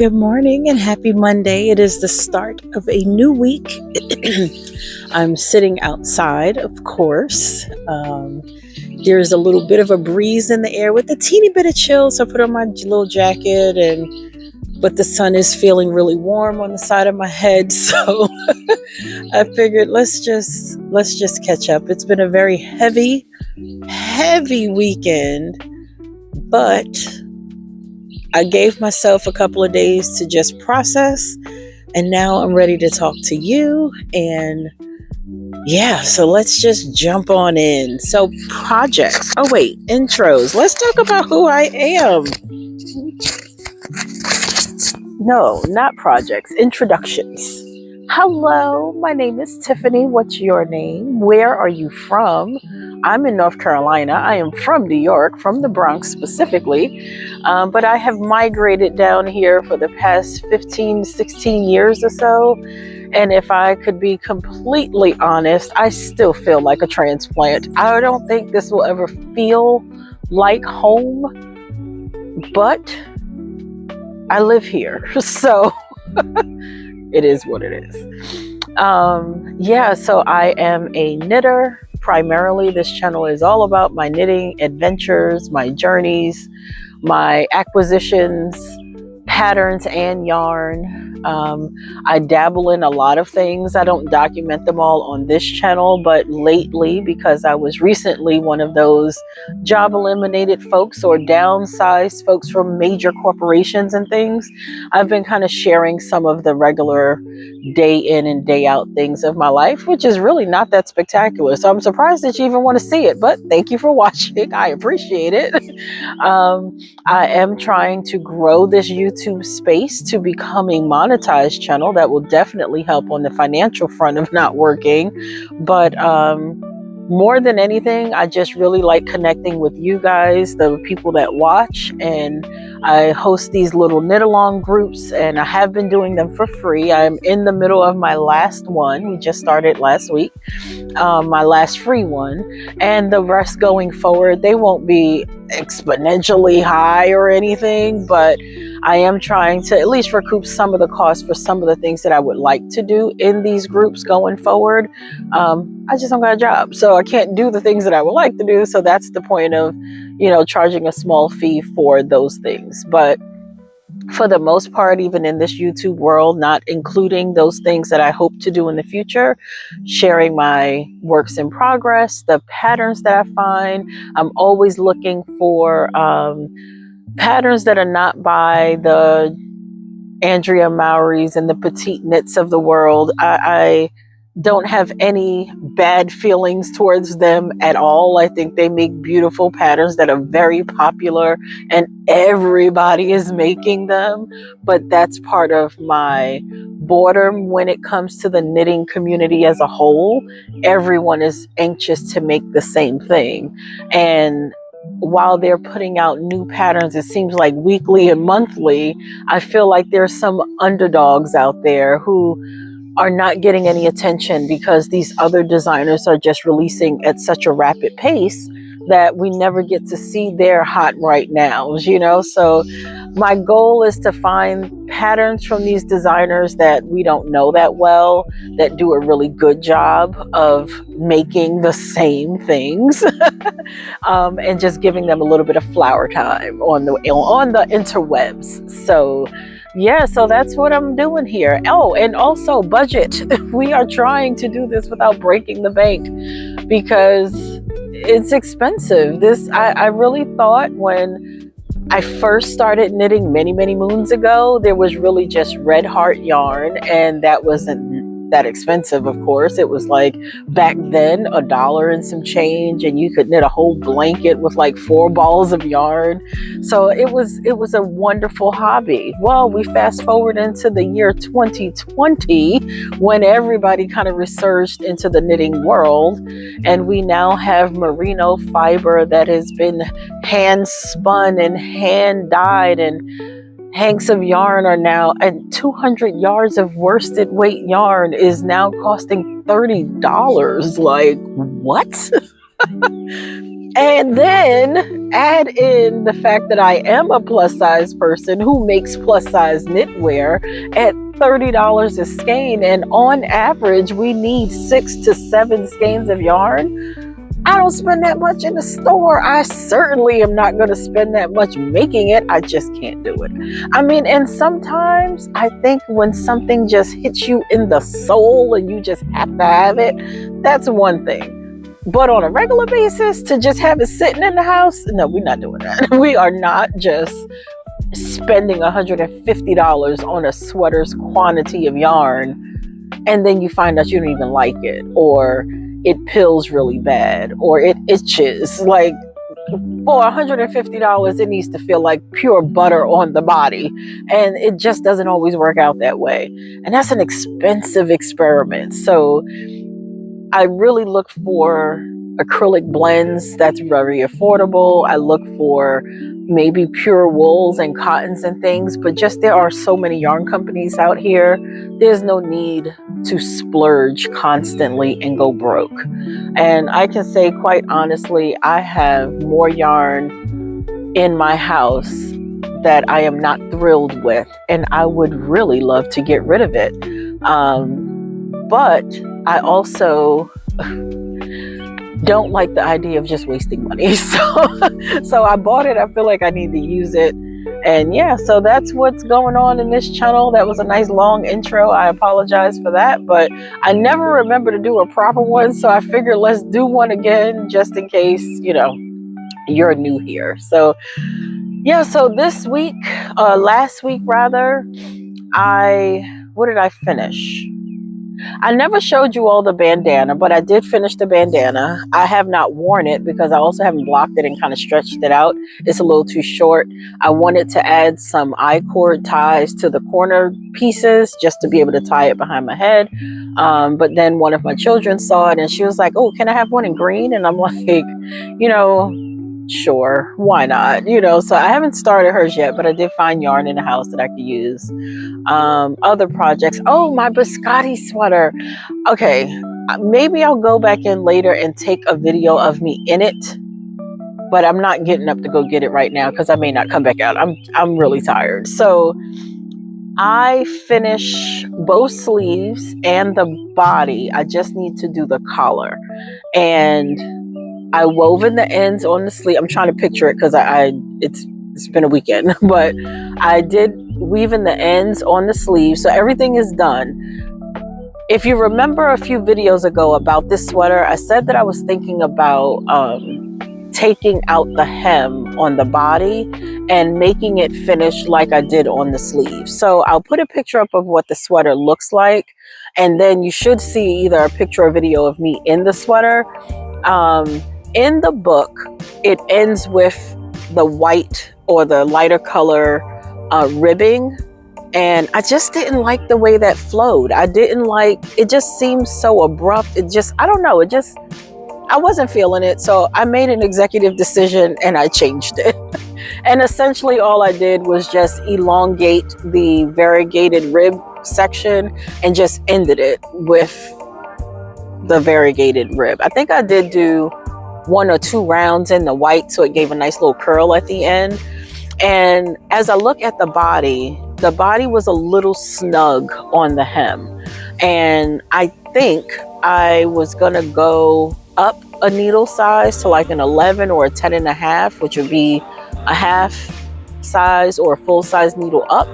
Good morning and happy Monday. It is the start of a new week. I'm sitting outside, of course. There's a little bit of a breeze in the air with a teeny bit of chill, so I put on my little jacket, but the sun is feeling really warm on the side of my head, so I figured let's just catch up. It's been a very heavy weekend, but I gave myself a couple of days to just process, and now I'm ready to talk to you. And yeah, so let's just jump on in. So projects. Oh wait, intros. Let's talk about who I am. No, not projects, introductions. Hello, my name is Tiffany. What's your name? Where are you from? I'm in North Carolina. I am from New York, from the Bronx specifically, but I have migrated down here for the past 15, 16 years or so. And if I could be completely honest, I still feel like a transplant. I don't think this will ever feel like home, but I live here, so it is what it is. So I am a knitter. Primarily, this channel is all about my knitting adventures, my journeys, my acquisitions, patterns, and yarn. I dabble in a lot of things. I don't document them all on this channel, but lately, because I was recently one of those job eliminated folks or downsized folks from major corporations and things, I've been kind of sharing some of the regular day in and day out things of my life, which is really not that spectacular. So I'm surprised that you even want to see it, but thank you for watching. I appreciate it. I am trying to grow this YouTube space to become a monetized channel that will definitely help on the financial front of not working. But more than anything, I just really like connecting with you guys, the people that watch, and I host these little knit along groups, and I have been doing them for free. I'm in the middle of my last one. We just started last week, my last free one, and the rest going forward, they won't be exponentially high or anything, but I am trying to at least recoup some of the costs for some of the things that I would like to do in these groups going forward. I just don't got a job, so I can't do the things that I would like to do. So that's the point of, charging a small fee for those things. But for the most part, even in this YouTube world, not including those things that I hope to do in the future, sharing my works in progress, the patterns that I find, I'm always looking for patterns that are not by the Andrea Mowry's and the Petite Knits of the world. I don't have any bad feelings towards them at all. I think they make beautiful patterns that are very popular and everybody is making them, but that's part of my boredom when it comes to the knitting community as a whole. Everyone is anxious to make the same thing, and while they're putting out new patterns, it seems like weekly and monthly, I feel like there's some underdogs out there who are not getting any attention because these other designers are just releasing at such a rapid pace that we never get to see their hot right nows, So my goal is to find patterns from these designers that we don't know that well, that do a really good job of making the same things, and just giving them a little bit of flower time on the interwebs. So yeah, so that's what I'm doing here. Oh, and also budget. We are trying to do this without breaking the bank because it's expensive. I really thought when I first started knitting many, many moons ago, there was really just Red Heart yarn, and that wasn't that expensive, of course. It was like back then $1 and some change, and you could knit a whole blanket with like 4 balls of yarn. So it was a wonderful hobby. Well, we fast forward into the year 2020 when everybody kind of resurged into the knitting world, and we now have merino fiber that has been hand spun and hand dyed, and hanks of yarn are now, and 200 yards of worsted weight yarn is now costing $30. Like, what? And then add in the fact that I am a plus size person who makes plus size knitwear at $30 a skein, and on average we need 6 to 7 skeins of yarn. I don't spend that much in the store. I certainly am not going to spend that much making it. I just can't do it. I mean, and sometimes I think when something just hits you in the soul and you just have to have it, that's one thing. But on a regular basis, to just have it sitting in the house, no, we're not doing that. We are not just spending $150 on a sweater's quantity of yarn, and then you find out you don't even like it, or it pills really bad, or it itches. Like, for $150, it needs to feel like pure butter on the body, and it just doesn't always work out that way. And that's an expensive experiment. So I really look for acrylic blends that's very affordable. I look for maybe pure wools and cottons and things, but just there are so many yarn companies out here. There's no need to splurge constantly and go broke. And I can say quite honestly, I have more yarn in my house that I am not thrilled with, and I would really love to get rid of it. But I also don't like the idea of just wasting money. So I bought it. I feel like I need to use it. And yeah, so that's what's going on in this channel. That was a nice long intro. I apologize for that, but I never remember to do a proper one. So I figured let's do one again just in case, you're new here. So yeah, so this week, last week rather, what did I finish? I never showed you all the bandana, but I did finish the bandana. I have not worn it because I also haven't blocked it and kind of stretched it out. It's a little too short. I wanted to add some I-cord ties to the corner pieces just to be able to tie it behind my head. But then one of my children saw it and she was like, "Oh, can I have one in green?" And I'm like, sure, why not? So I haven't started hers yet, but I did find yarn in the house that I could use. Other projects. Oh, my biscotti sweater. Okay, maybe I'll go back in later and take a video of me in it, but I'm not getting up to go get it right now because I may not come back out. I'm really tired. So I finish both sleeves and the body. I just need to do the collar, and I wove in the ends on the sleeve. I'm trying to picture it because it's been a weekend, but I did weave in the ends on the sleeve. So everything is done. If you remember a few videos ago about this sweater, I said that I was thinking about taking out the hem on the body and making it finish like I did on the sleeve. So I'll put a picture up of what the sweater looks like, and then you should see either a picture or video of me in the sweater. In the book, it ends with the white or the lighter color ribbing, and I just didn't like the way that flowed. It just seemed so abrupt. I don't know, I wasn't feeling it. So I made an executive decision and I changed it. And essentially all I did was just elongate the variegated rib section and just ended it with the variegated rib. I think I did do 1 or 2 rounds in the white, so it gave a nice little curl at the end. And as I look at the body was a little snug on the hem, and I think I was gonna go up a needle size to like an 11 or a 10.5, which would be a half size or a full size needle up,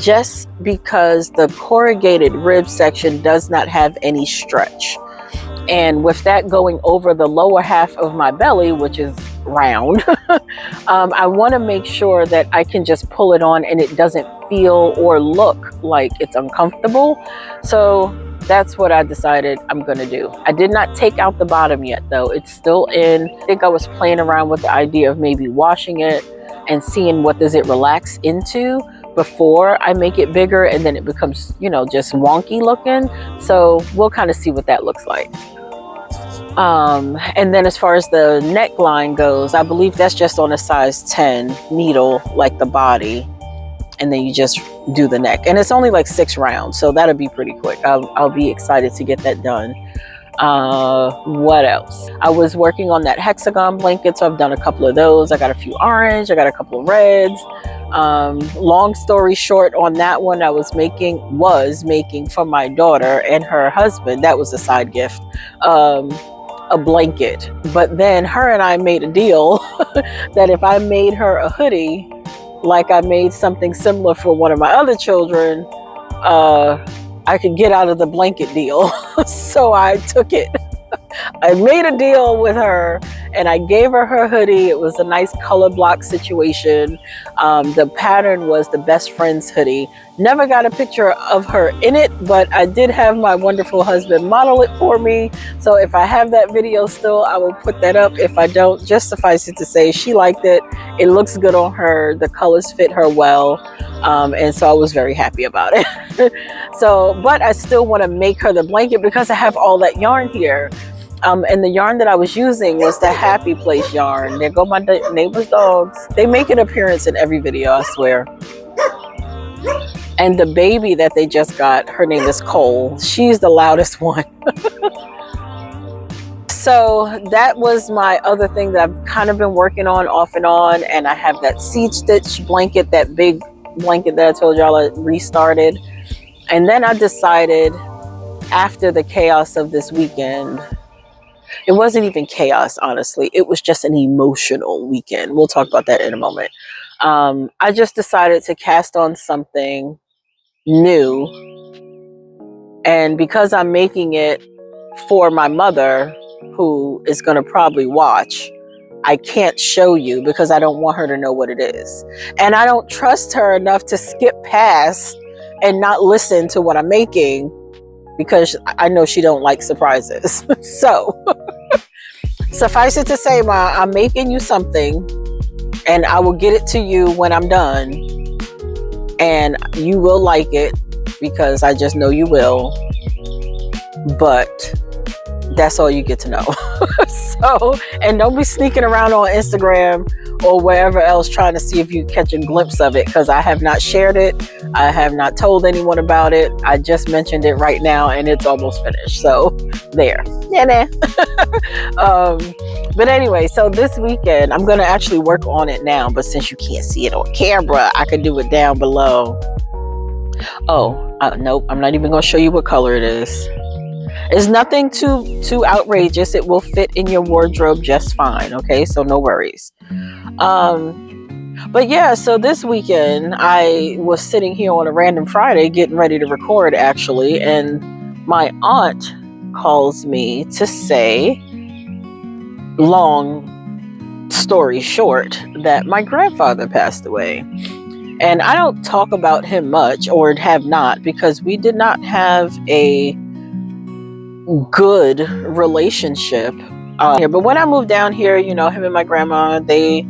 just because the corrugated rib section does not have any stretch. And with that going over the lower half of my belly, which is round, I want to make sure that I can just pull it on and it doesn't feel or look like it's uncomfortable. So that's what I decided I'm going to do. I did not take out the bottom yet, though. It's still in. I think I was playing around with the idea of maybe washing it and seeing what does it relax into before I make it bigger, and then it becomes, just wonky looking. So we'll kind of see what that looks like. And then as far as the neckline goes, I believe that's just on a size 10 needle, like the body. And then you just do the neck. And it's only like 6 rounds, so that'll be pretty quick. I'll be excited to get that done. What else? I was working on that hexagon blanket, so I've done a couple of those. I got a few orange, I got a couple of reds. Long story short, on that one, I was making for my daughter and her husband. That was a side gift. A blanket. But then her and I made a deal that if I made her a hoodie, like I made something similar for one of my other children, I could get out of the blanket deal. So I took it. I made a deal with her and I gave her her hoodie. It was a nice color block situation. The pattern was the Best Friends hoodie. Never got a picture of her in it, but I did have my wonderful husband model it for me. So if I have that video still, I will put that up. If I don't, just suffice it to say she liked it. It looks good on her. The colors fit her well. And so I was very happy about it. So, but I still want to make her the blanket because I have all that yarn here. And the yarn that I was using was the Happy Place yarn. There go my neighbor's dogs. They make an appearance in every video, I swear. And the baby that they just got, her name is Cole. She's the loudest one. So that was my other thing that I've kind of been working on off and on. And I have that seed stitch blanket, that big blanket that I told y'all I restarted. And then I decided after the chaos of this weekend, it wasn't even chaos, honestly. It was just an emotional weekend. We'll talk about that in a moment. I just decided to cast on something new. And because I'm making it for my mother, who is going to probably watch, I can't show you because I don't want her to know what it is. And I don't trust her enough to skip past and not listen to what I'm making because I know she don't like surprises. So suffice it to say, Ma, I'm making you something and I will get it to you when I'm done. And you will like it because I just know you will. But that's all you get to know. So, and don't be sneaking around on Instagram or wherever else trying to see if you catch a glimpse of it, because I have not shared it. I have not told anyone about it. I just mentioned it right now and it's almost finished. So there. But anyway, so this weekend I'm going to actually work on it now, but since you can't see it on camera, I can do it down below. Nope, I'm not even going to show you what color it is. It's nothing too outrageous. It will fit in your wardrobe just fine. Okay, so no worries. But yeah, so this weekend I was sitting here on a random Friday getting ready to record actually, and my aunt calls me to say, long story short, that my grandfather passed away. And I don't talk about him much, or have not, because we did not have a good relationship here. But when I moved down here, you know, him and my grandma, they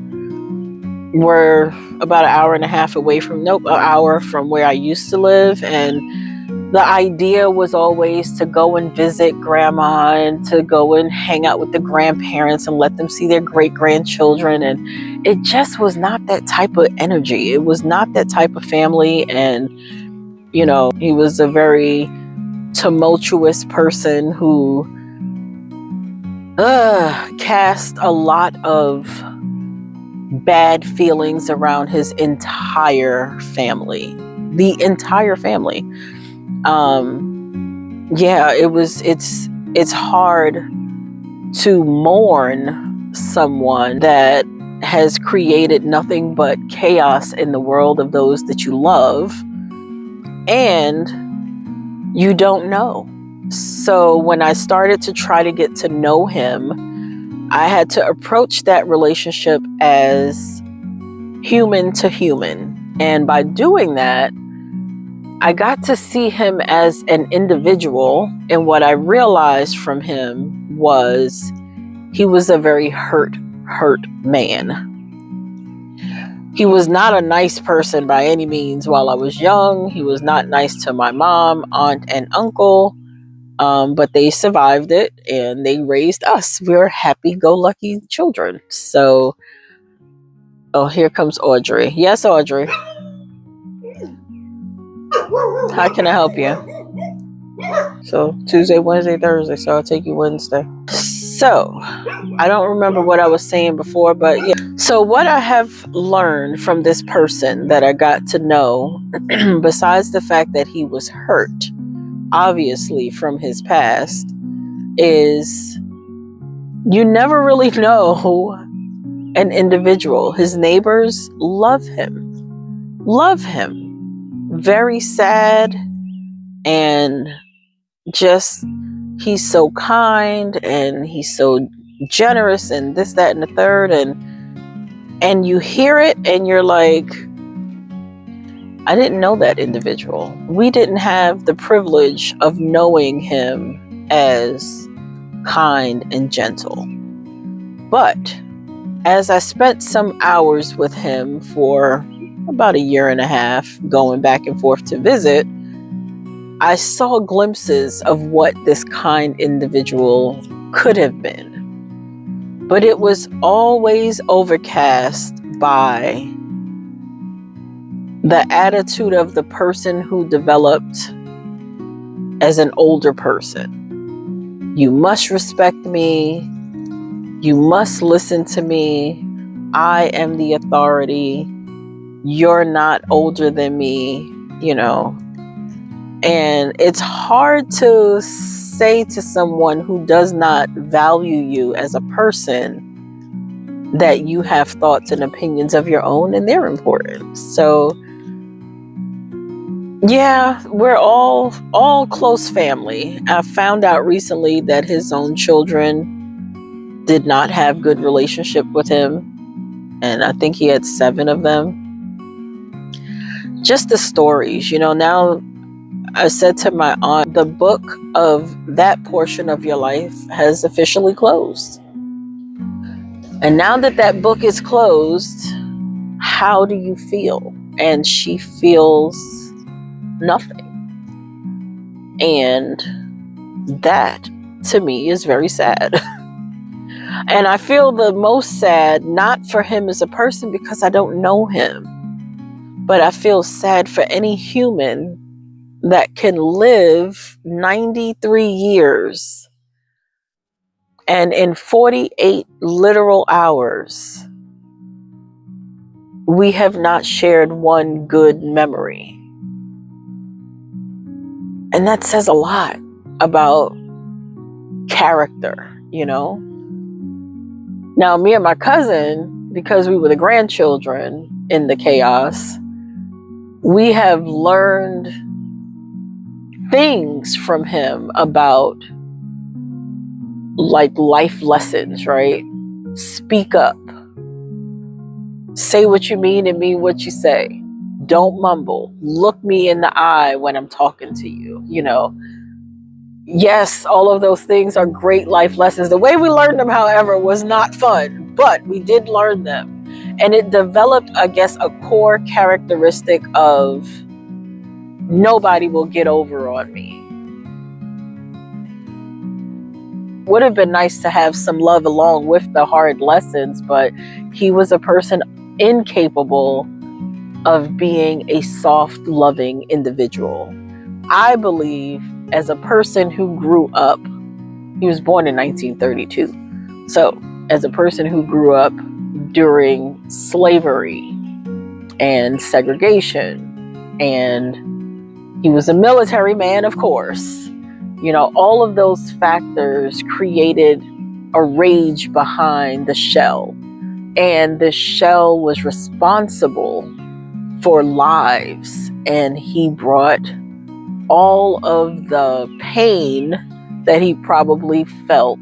were about an hour and a half away from, an hour from where I used to live. And the idea was always to go and visit grandma and to go and hang out with the grandparents and let them see their great grandchildren. And it just was not that type of energy. It was not that type of family. And, you know, he was a very tumultuous person who cast a lot of bad feelings around his entire family. The entire family. Yeah, it's hard to mourn someone that has created nothing but chaos in the world of those that you love, and you don't know. So when I started to try to get to know him, I had to approach that relationship as human to human. And by doing that, I got to see him as an individual. And what I realized from him was he was a very hurt man. He was not a nice person by any means while I was young. He was not nice to my mom, aunt, and uncle. But they survived it and they raised us. We were happy-go-lucky children. So, here comes Audrey. Yes, Audrey. How can I help you? So Tuesday, Wednesday, Thursday. So I'll take you Wednesday. So I don't remember what I was saying before, but yeah. So what I have learned from this person that I got to know, besides the fact that he was hurt, obviously from his past, is you never really know an individual. His neighbors love him. Love him. Very sad, and just he's so kind and he's so generous and this, that, and the third, and you hear it and you're like, I didn't know that individual. We didn't have the privilege of knowing him as kind and gentle. But as I spent some hours with him for about a year and a half, going back and forth to visit, I saw glimpses of what this kind individual could have been. But it was always overcast by the attitude of the person who developed as an older person. You must respect me. You must listen to me. I am the authority. You're not older than me, you know. And it's hard to say to someone who does not value you as a person that you have thoughts and opinions of your own and they're important. So yeah, we're all close family. I found out recently that his own children did not have good relationship with him, and I think he had 7 of them. Just the stories, you know. Now I said to my aunt, the book of that portion of your life has officially closed. And now that that book is closed, how do you feel? And she feels nothing. And that, to me, is very sad. And I feel the most sad, not for him as a person because I don't know him, but I feel sad for any human that can live 93 years and in 48 literal hours, we have not shared one good memory. And that says a lot about character, you know? Now, me and my cousin, because we were the grandchildren in the chaos, we have learned things from him about like life lessons, right? Speak up. Say what you mean and mean what you say. Don't mumble. Look me in the eye when I'm talking to you, you know. Yes, all of those things are great life lessons. The way we learned them, however, was not fun, but we did learn them. And it developed, I guess, a core characteristic of nobody will get over on me. Would have been nice to have some love along with the hard lessons, but he was a person incapable of being a soft, loving individual. I believe as a person who grew up, he was born in 1932. So as a person who grew up during slavery and segregation, and he was a military man, of course, you know, all of those factors created a rage behind the shell. And the shell was responsible for lives. And he brought all of the pain that he probably felt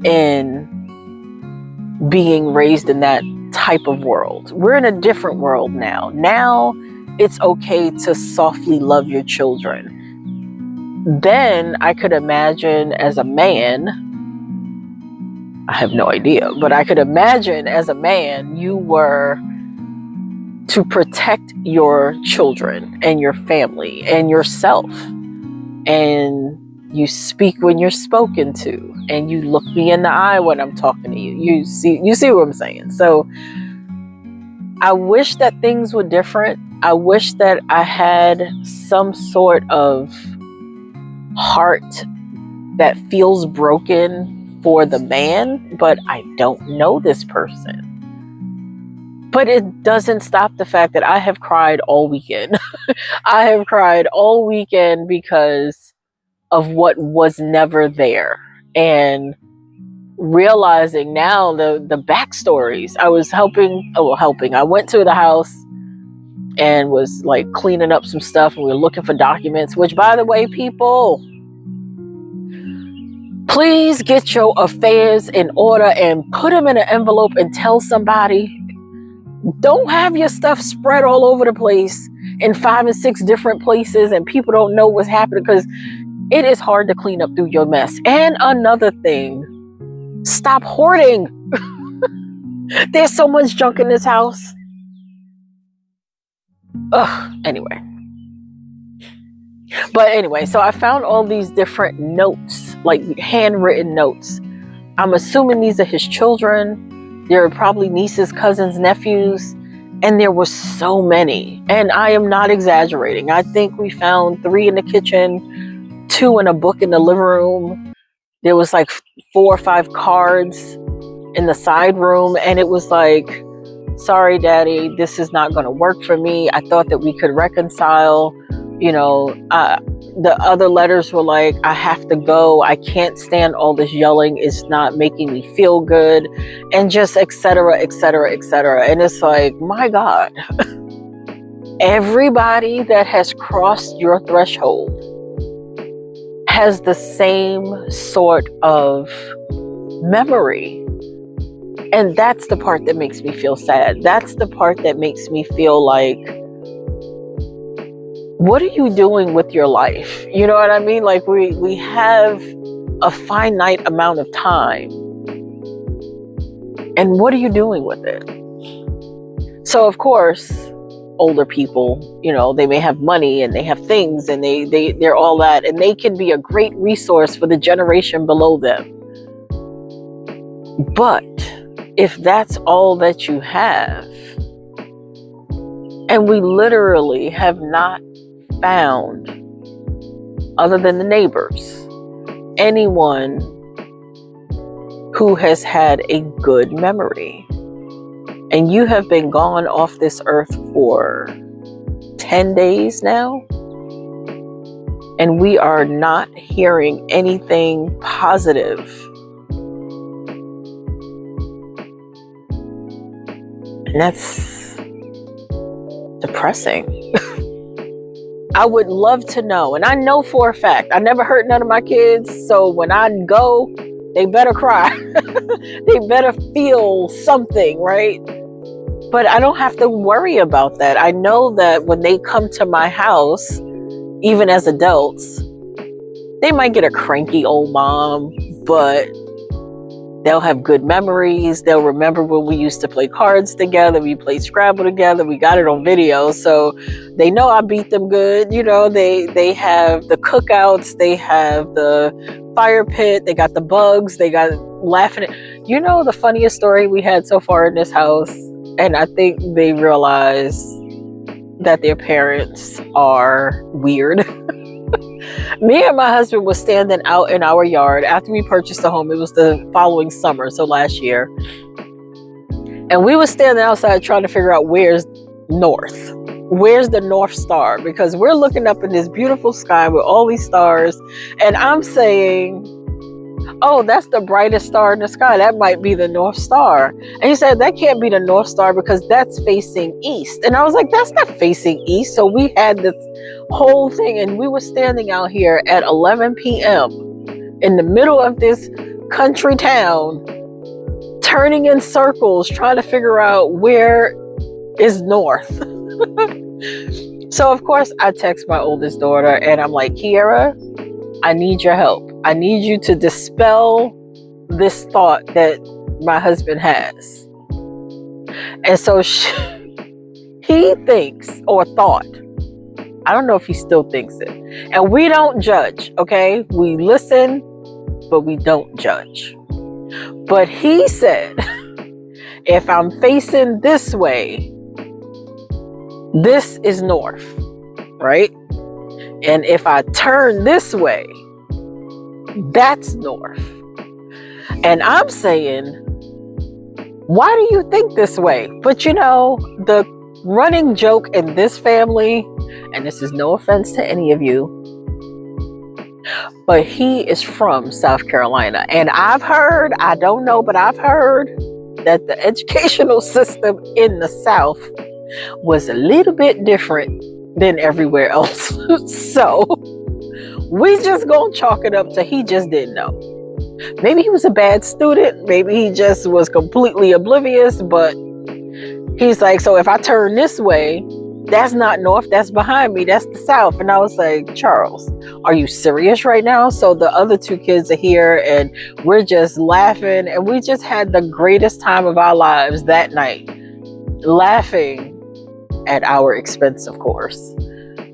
in being raised in that type of world. We're in a different world now. Now it's okay to softly love your children. Then I could imagine as a man, I have no idea, but I could imagine as a man, you were to protect your children and your family and yourself. And you speak when you're spoken to, and you look me in the eye when I'm talking to you. You see what I'm saying? So I wish that things were different. I wish that I had some sort of heart that feels broken for the man, but I don't know this person. But it doesn't stop the fact that I have cried all weekend. I have cried all weekend because of what was never there. And realizing now the backstories. I was helping. I went to the house and was like cleaning up some stuff, and we were looking for documents, which, by the way, people, please get your affairs in order and put them in an envelope and tell somebody. Don't have your stuff spread all over the place in 5 and 6 different places and people don't know what's happening, because it is hard to clean up through your mess. And another thing, stop hoarding. There's so much junk in this house. Anyway. But anyway, so I found all these different notes, like handwritten notes. I'm assuming these are his children. There are probably nieces, cousins, nephews, and there were so many. And I am not exaggerating. I think we found 3 in the kitchen, 2 in a book in the living room. There was like 4 or 5 cards in the side room, and it was like, sorry, Daddy, this is not going to work for me. I thought that we could reconcile. The other letters were like, I have to go. I can't stand all this yelling. It's not making me feel good. And just etc., etc., etc. And it's like, my God, everybody that has crossed your threshold has the same sort of memory. And that's the part that makes me feel sad. That's the part that makes me feel like, what are you doing with your life? You know what I mean? Like we have a finite amount of time. And what are you doing with it? So of course, older people, they may have money and they have things and they're all that, and they can be a great resource for the generation below them. But if that's all that you have, and we literally have not found, other than the neighbors, anyone who has had a good memory, and you have been gone off this earth for 10 days now, and we are not hearing anything positive, and that's depressing. I would love to know, and I know for a fact, I never hurt none of my kids, so when I go, they better cry. They better feel something, right? But I don't have to worry about that. I know that when they come to my house, even as adults, they might get a cranky old mom, but they'll have good memories. They'll remember when we used to play cards together. We played Scrabble together. We got it on video. So they know I beat them good. They have the cookouts. They have the fire pit. They got the bugs. They got laughing. The funniest story we had so far in this house, and I think they realize that their parents are weird. Me and my husband was standing out in our yard after we purchased the home. It was the following summer, so last year. And we were standing outside trying to figure out where's north. Where's the North Star? Because we're looking up in this beautiful sky with all these stars. And I'm saying, oh, that's the brightest star in the sky. That might be the North Star. And he said, that can't be the North Star because that's facing east. And I was like, that's not facing east. So we had this whole thing, and we were standing out here at 11 p.m. in the middle of this country town, turning in circles, trying to figure out where is north. So of course I text my oldest daughter and I'm like, Kiera, I need your help. I need you to dispel this thought that my husband has. And so he thinks, or thought, I don't know if he still thinks it. And we don't judge, okay? We listen, but we don't judge. But he said, if I'm facing this way, this is north, right? And if I turn this way, that's north. And I'm saying, why do you think this way? But you know, the running joke in this family, and this is no offense to any of you, but he is from South Carolina. And I've heard, I don't know, but I've heard that the educational system in the South was a little bit different than everywhere else. So we just gonna chalk it up to he just didn't know. Maybe he was a bad student. Maybe he just was completely oblivious, but he's like, so if I turn this way, that's not north, that's behind me, that's the south. And I was like, Charles, are you serious right now? So the other two kids are here and we're just laughing, and we just had the greatest time of our lives that night, laughing at our expense, of course.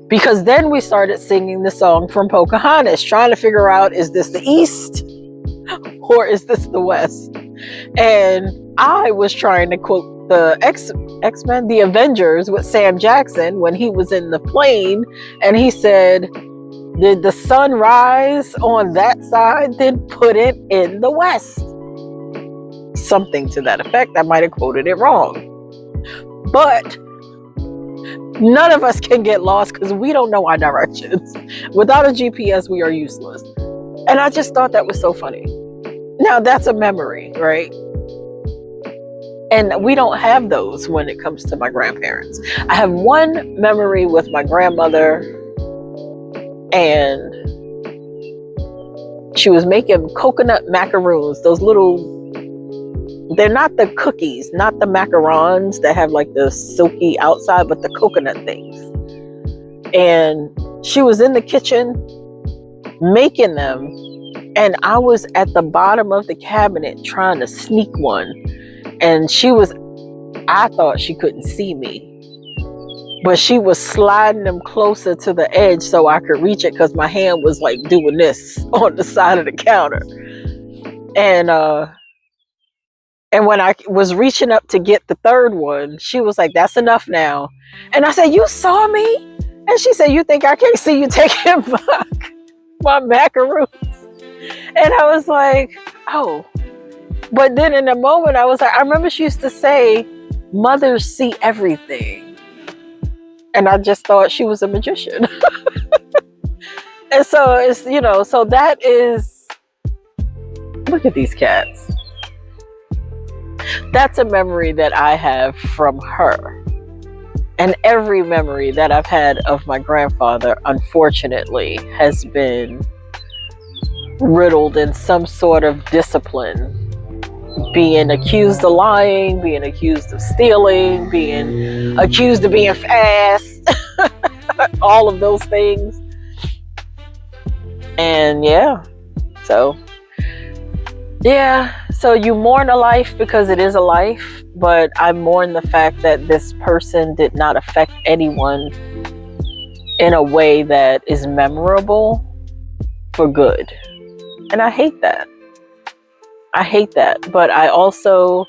Because then we started singing the song from Pocahontas, trying to figure out, is this the East or is this the West? And I was trying to quote the X-Men, the Avengers, with Sam Jackson when he was in the plane, and he said, did the sun rise on that side? Then put it in the West. Something to that effect. I might have quoted it wrong. But none of us can get lost because we don't know our directions. Without a GPS, we are useless. And I just thought that was so funny. Now, that's a memory, right? And we don't have those when it comes to my grandparents. I have one memory with my grandmother, and she was making coconut macaroons, those little, they're not the cookies, not the macarons that have like the silky outside, but the coconut things. And she was in the kitchen making them, and I was at the bottom of the cabinet trying to sneak one. And I thought she couldn't see me, but she was sliding them closer to the edge so I could reach it, because my hand was like doing this on the side of the counter. And when I was reaching up to get the third one, she was like, that's enough now. And I said, you saw me? And she said, you think I can't see you taking my macaroons? And I was like, oh. But then in a moment, I was like, I remember she used to say, mothers see everything. And I just thought she was a magician. And so it's, you know, so that is, look at these cats. That's a memory that I have from her. And every memory that I've had of my grandfather, unfortunately, has been riddled in some sort of discipline. Being accused of lying, being accused of stealing, being accused of being fast, all of those things. And so you mourn a life because it is a life, but I mourn the fact that this person did not affect anyone in a way that is memorable for good. And I hate that. But I also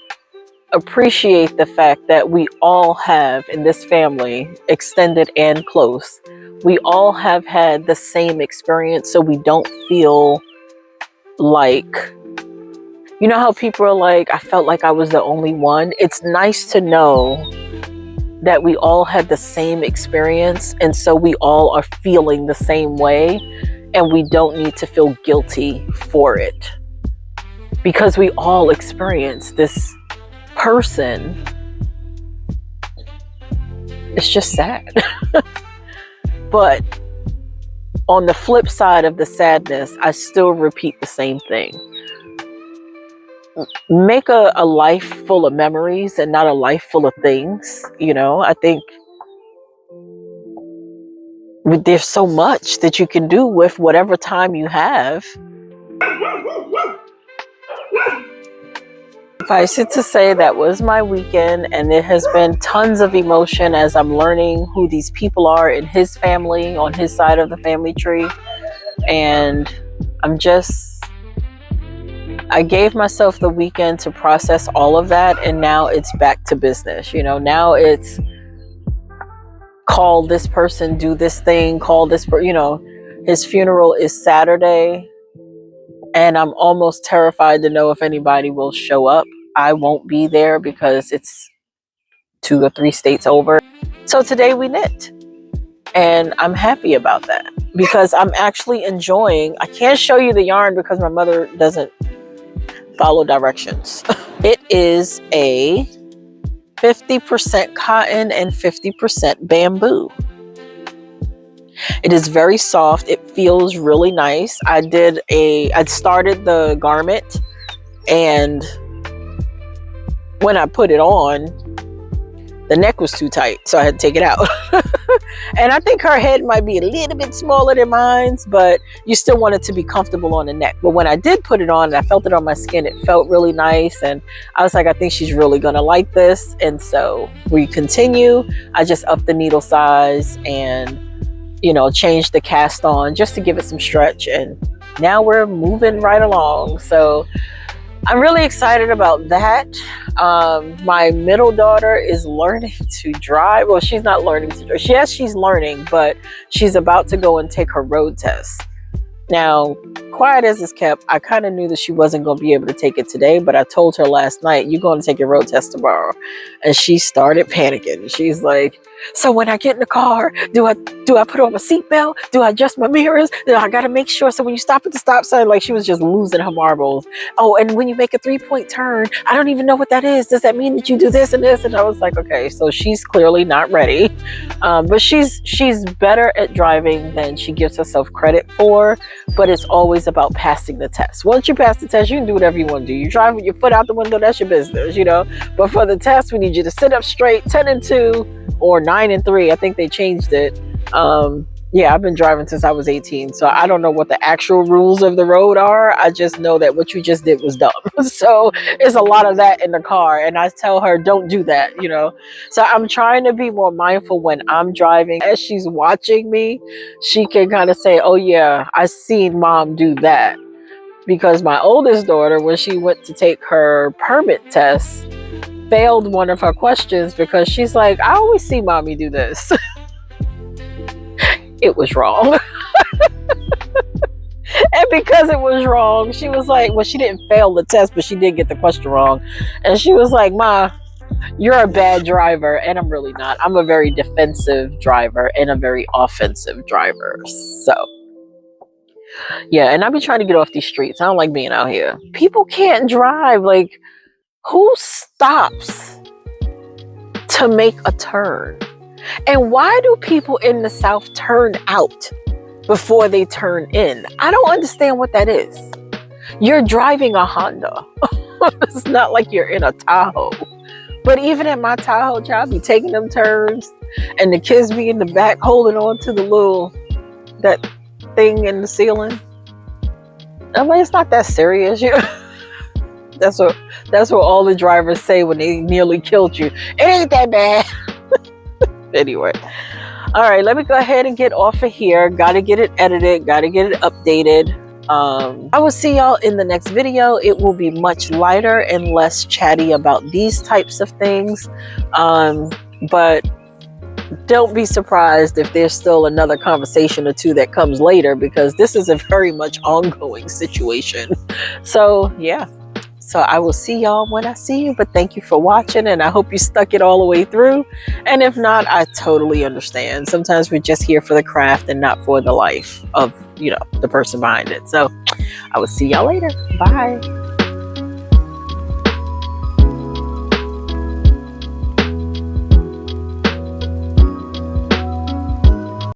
appreciate the fact that we all have in this family, extended and close, we all have had the same experience, so we don't feel like, you know how people are like, I felt like I was the only one. It's nice to know that we all had the same experience, and so we all are feeling the same way, and we don't need to feel guilty for it. Because we all experience this person. It's just sad. But on the flip side of the sadness, I still repeat the same thing. Make a life full of memories and not a life full of things. You know, I think there's so much that you can do with whatever time you have. Suffice it to say, that was my weekend, and there has been tons of emotion as I'm learning who these people are in his family, on his side of the family tree. And I gave myself the weekend to process all of that, and now it's back to business. You know, now it's call this person, do this thing, call this, his funeral is Saturday, and I'm almost terrified to know if anybody will show up. I won't be there because it's 2 or 3 states over. So today we knit, and I'm happy about that because I'm actually enjoying. I can't show you the yarn because my mother doesn't follow directions. It is a 50% cotton and 50% bamboo. It is very soft. It feels really nice. I started the garment, and when I put it on, the neck was too tight, so I had to take it out. And I think her head might be a little bit smaller than mine's, but you still want it to be comfortable on the neck. But when I did put it on and I felt it on my skin, it felt really nice. And I was like, I think she's really gonna like this. And so we continue. I just upped the needle size and, changed the cast on just to give it some stretch. And now we're moving right along. So I'm really excited about that. My middle daughter is learning to drive. Well, she's not learning to drive. Yes, she's learning, but she's about to go and take her road test. Now, quiet as it's kept, I kind of knew that she wasn't going to be able to take it today, but I told her last night, you're going to take your road test tomorrow. And she started panicking. She's like, so when I get in the car, do I put on my seatbelt? Do I adjust my mirrors? I got to make sure. So when you stop at the stop sign, like she was just losing her marbles. Oh, and when you make a 3-point turn, I don't even know what that is. Does that mean that you do this and this? And I was like, okay, so she's clearly not ready. But she's better at driving than she gives herself credit for. But it's always about passing the test. Once you pass the test, you can do whatever you want to do. You drive with your foot out the window, that's your business, But for the test, we need you to sit up straight, 10 and 2, or 9 and 3. I think they changed it. Yeah, I've been driving since I was 18, so I don't know what the actual rules of the road are. I just know that what you just did was dumb. So there's a lot of that in the car, and I tell her, don't do that, So I'm trying to be more mindful when I'm driving. As she's watching me, she can kind of say, oh yeah, I seen mom do that. Because my oldest daughter, when she went to take her permit test, failed one of her questions because she's like, I always see mommy do this. It was wrong. And because it was wrong, she was like, well, she didn't fail the test, but she did get the question wrong. And she was like, Ma, you're a bad driver. And I'm really not. I'm a very defensive driver and a very offensive driver. So yeah, and I've been trying to get off these streets. I don't like being out here. People can't drive. Like, who stops to make a turn? And why do people in the South turn out before they turn in? I don't understand what that is. You're driving a Honda. It's not like you're in a Tahoe. But even in my Tahoe, child, be taking them turns, and the kids be in the back holding on to that thing in the ceiling. I mean, it's not that serious. That's what all the drivers say when they nearly killed you. It ain't that bad. Anyway, all right, let me go ahead and get off of here. Gotta get it edited, gotta get it updated. I will see y'all in the next video. It will be much lighter and less chatty about these types of things, but don't be surprised if there's still another conversation or two that comes later, because this is a very much ongoing situation. So yeah, so I will see y'all when I see you, but thank you for watching, and I hope you stuck it all the way through. And if not, I totally understand. Sometimes we're just here for the craft and not for the life of, the person behind it. So I will see y'all later. Bye.